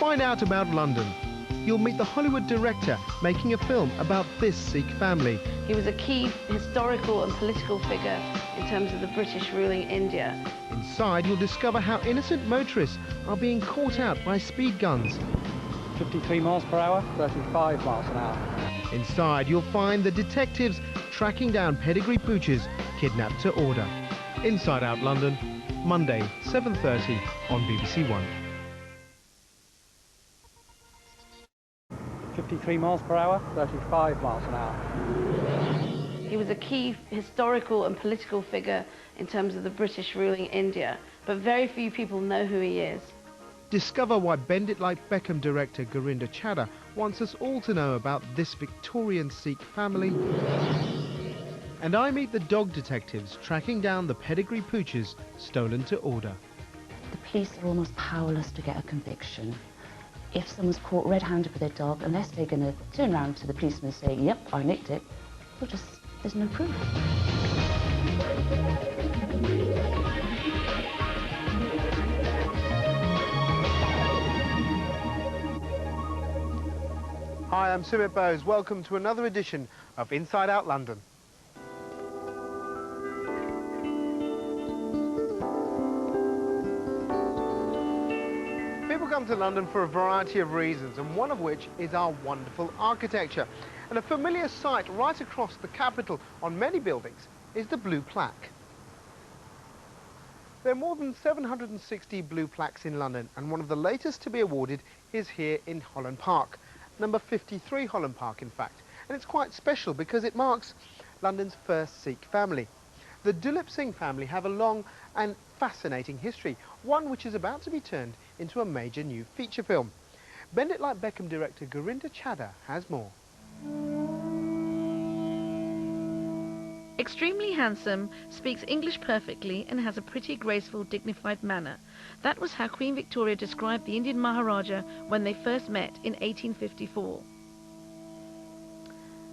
Find out about London. You'll meet the Hollywood director making a film about this Sikh family. He was a key historical and political figure in terms of the British ruling India. Inside, you'll discover how innocent motorists are being caught out by speed guns. 53 miles per hour, 35 miles an hour. Inside, you'll find the detectives tracking down pedigree pooches kidnapped to order. Inside Out London, Monday, 7:30 on BBC One. 53 miles per hour, 35 miles an hour. He was a key historical and political figure in terms of the British ruling India, but very few people know who he is. Discover why Bend It Like Beckham director Gurinder Chadha wants us all to know about this Victorian Sikh family. And I meet the dog detectives tracking down the pedigree pooches stolen to order. The police are almost powerless to get a conviction. If someone's caught red-handed with their dog, unless they're going to turn around to the policeman and say, yep, I nicked it, there's no proof. Hi, I'm Sumit Bose. Welcome to another edition of Inside Out London. People come to London for a variety of reasons, and one of which is our wonderful architecture. And a familiar sight right across the capital on many buildings is the blue plaque. There are more than 760 blue plaques in London, and one of the latest to be awarded is here in Holland Park. Number 53 Holland Park, in fact. And it's quite special because it marks London's first Sikh family. The Duleep Singh family have a long and fascinating history, one which is about to be turned into a major new feature film. Bend It Like Beckham director Gurinder Chadha has more. Extremely handsome, speaks English perfectly and has a pretty, graceful, dignified manner. That was how Queen Victoria described the Indian Maharaja when they first met in 1854.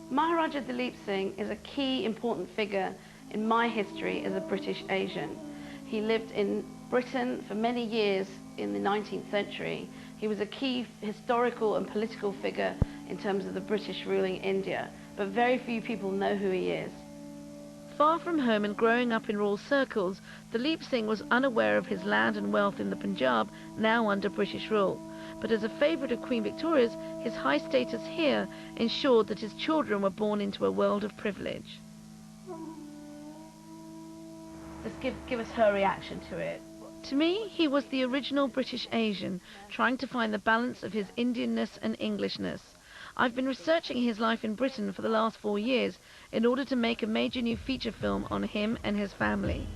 Maharajah Duleep Singh is a key important figure in my history as a British Asian. He lived in Britain for many years in the 19th century. He was a key historical and political figure in terms of the British ruling India, but very few people know who he is. Far from home and growing up in rural circles, Duleep Singh was unaware of his land and wealth in the Punjab, now under British rule. But as a favourite of Queen Victoria's, his high status here ensured that his children were born into a world of privilege. Just give us her reaction to it. To me, he was the original British Asian, trying to find the balance of his Indianness and Englishness. I've been researching his life in Britain for the last 4 years in order to make a major new feature film on him and his family.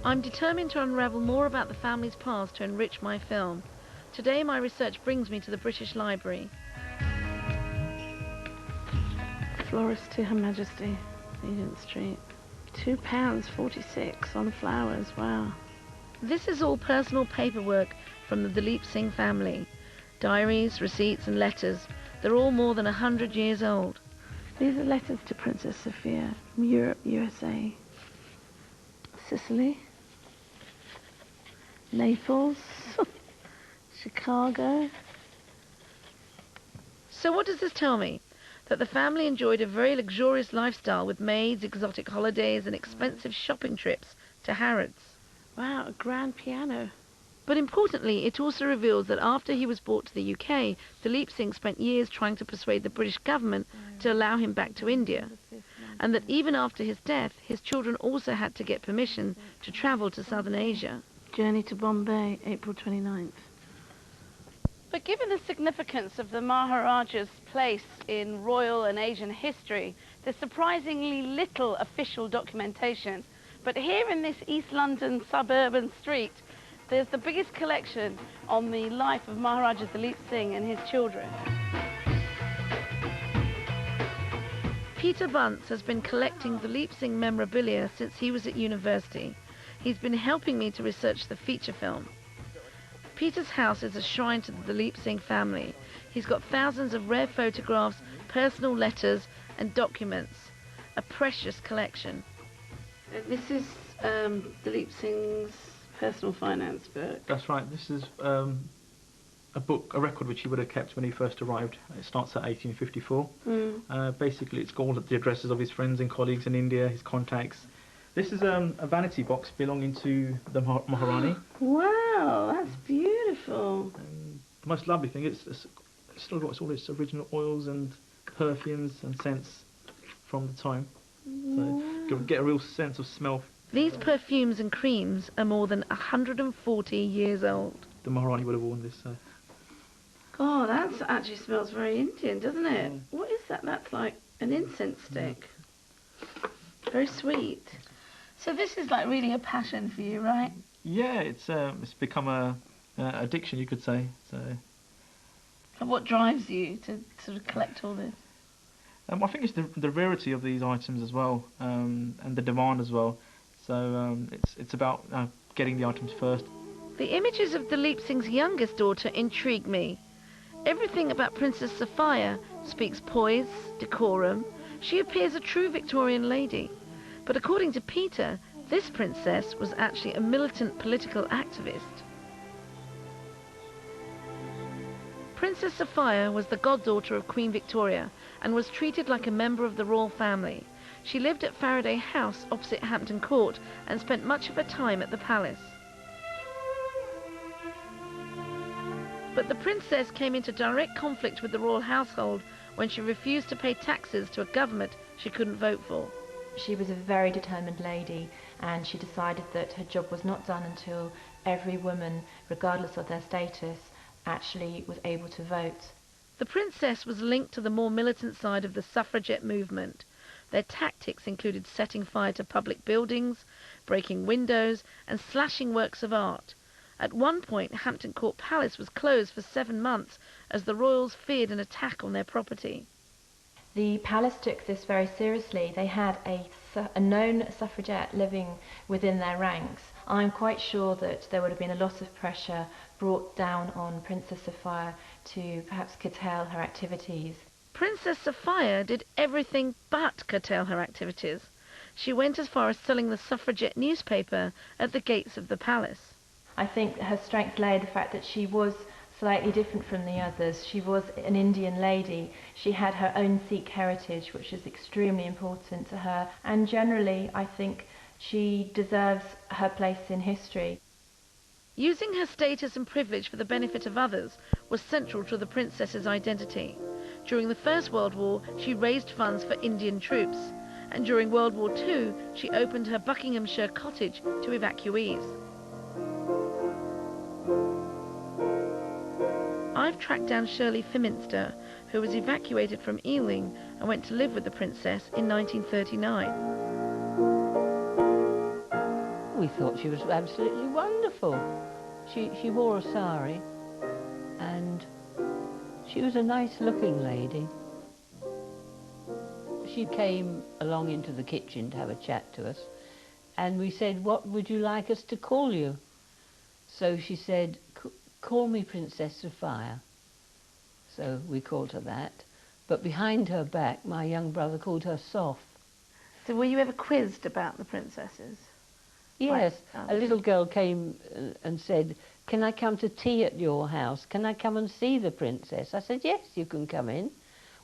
I'm determined to unravel more about the family's past to enrich my film. Today my research brings me to the British Library. Florist to Her Majesty, Regent Street. £2.46 on flowers, wow. This is all personal paperwork from the Duleep Singh family. Diaries, receipts and letters. They're all more than 100 years old. These are letters to Princess Sophia from Europe, USA, Sicily, Naples, Chicago. So what does this tell me? That the family enjoyed a very luxurious lifestyle with maids, exotic holidays and expensive shopping trips to Harrods. Wow, a grand piano. But importantly, it also reveals that after he was brought to the UK, Duleep Singh spent years trying to persuade the British government to allow him back to India, and that even after his death, his children also had to get permission to travel to southern Asia. Journey to Bombay, April 29th. But given the significance of the Maharaja's place in royal and Asian history, there's surprisingly little official documentation. But here in this East London suburban street, there's the biggest collection on the life of Maharajah Duleep Singh and his children. Peter Bunce has been collecting Duleep Singh memorabilia since he was at university. He's been helping me to research the feature film. Peter's house is a shrine to the Duleep Singh family. He's got thousands of rare photographs, personal letters and documents. A precious collection. This is Duleep Singh's personal finance book. That's right. This is a record which he would have kept when he first arrived. It starts at 1854. Basically, it's got all of the addresses of his friends and colleagues in India, his contacts. This is a vanity box belonging to the Maharani. Wow, that's beautiful. And the most lovely thing is it's still got all its original oils and perfumes and scents from the time. So you get a real sense of smell. These perfumes and creams are more than 140 years old. The Maharani would have worn this. God, that actually smells very Indian, doesn't it? What is that? That's like an incense stick. Very sweet. So this is like really a passion for you, right? Yeah, it's become a addiction, you could say. So. And what drives you to sort of collect all this? I think it's the rarity of these items as well, and the demand as well. So it's about getting the items first. The images of Duleep Singh's youngest daughter intrigue me. Everything about Princess Sophia speaks poise, decorum. She appears a true Victorian lady. But according to Peter, this princess was actually a militant political activist. Princess Sophia was the goddaughter of Queen Victoria and was treated like a member of the royal family. She lived at Faraday House opposite Hampton Court and spent much of her time at the palace. But the princess came into direct conflict with the royal household when she refused to pay taxes to a government she couldn't vote for. She was a very determined lady, and she decided that her job was not done until every woman, regardless of their status, actually was able to vote. The princess was linked to the more militant side of the suffragette movement. Their tactics included setting fire to public buildings, breaking windows, and slashing works of art. At one point, Hampton Court Palace was closed for 7 months as the royals feared an attack on their property. The palace took this very seriously. They had a known suffragette living within their ranks. I'm quite sure that there would have been a lot of pressure brought down on Princess Sophia to perhaps curtail her activities. Princess Sophia did everything but curtail her activities. She went as far as selling the suffragette newspaper at the gates of the palace. I think her strength lay in the fact that she was slightly different from the others. She was an Indian lady. She had her own Sikh heritage, which is extremely important to her. And generally, I think she deserves her place in history. Using her status and privilege for the benefit of others was central to the princess's identity. During the First World War, she raised funds for Indian troops. And during World War II, she opened her Buckinghamshire cottage to evacuees. I've tracked down Shirley Fiminster, who was evacuated from Ealing and went to live with the princess in 1939. We thought she was absolutely wonderful. She wore a sari and she was a nice-looking lady. She came along into the kitchen to have a chat to us, and we said, "What would you like us to call you?" So she said, "Call me Princess Sophia." So we called her that. But behind her back, my young brother called her Soph. So were you ever quizzed about the princesses? Yes, a little girl came and said, "Can I come to tea at your house? Can I come and see the princess?" I said, "Yes, you can come in."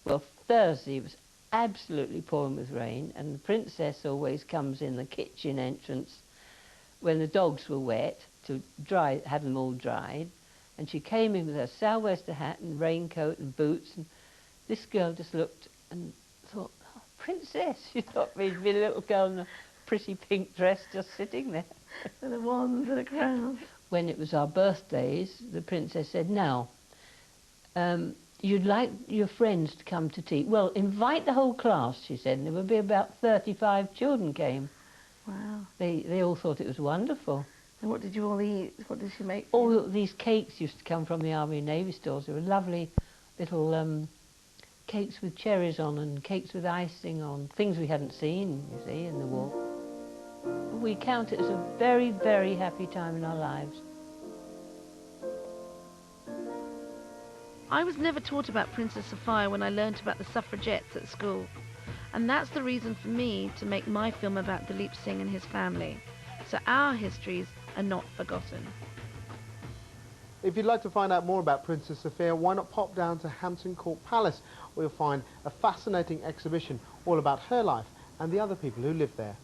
Well, Thursday was absolutely pouring with rain, and the princess always comes in the kitchen entrance when the dogs were wet to have them all dried. And she came in with her sou'wester hat and raincoat and boots, and this girl just looked and thought, "Oh, princess." She thought we'd be a little girl in a pretty pink dress just sitting there. And the wands and the crowns. When it was our birthdays, the princess said, "Now, you'd like your friends to come to tea. Well, invite the whole class," she said, and there would be about 35 children came. Wow. They all thought it was wonderful. And what did you all eat? What did she make? All these cakes used to come from the Army and Navy stores. They were lovely little cakes with cherries on and cakes with icing on, things we hadn't seen, you see, in the war. We count it as a very, very happy time in our lives. I was never taught about Princess Sophia when I learnt about the suffragettes at school. And that's the reason for me to make my film about Duleep Singh and his family. So our histories and not forgotten. If you'd like to find out more about Princess Sophia, why not pop down to Hampton Court Palace, where you'll find a fascinating exhibition all about her life and the other people who lived there.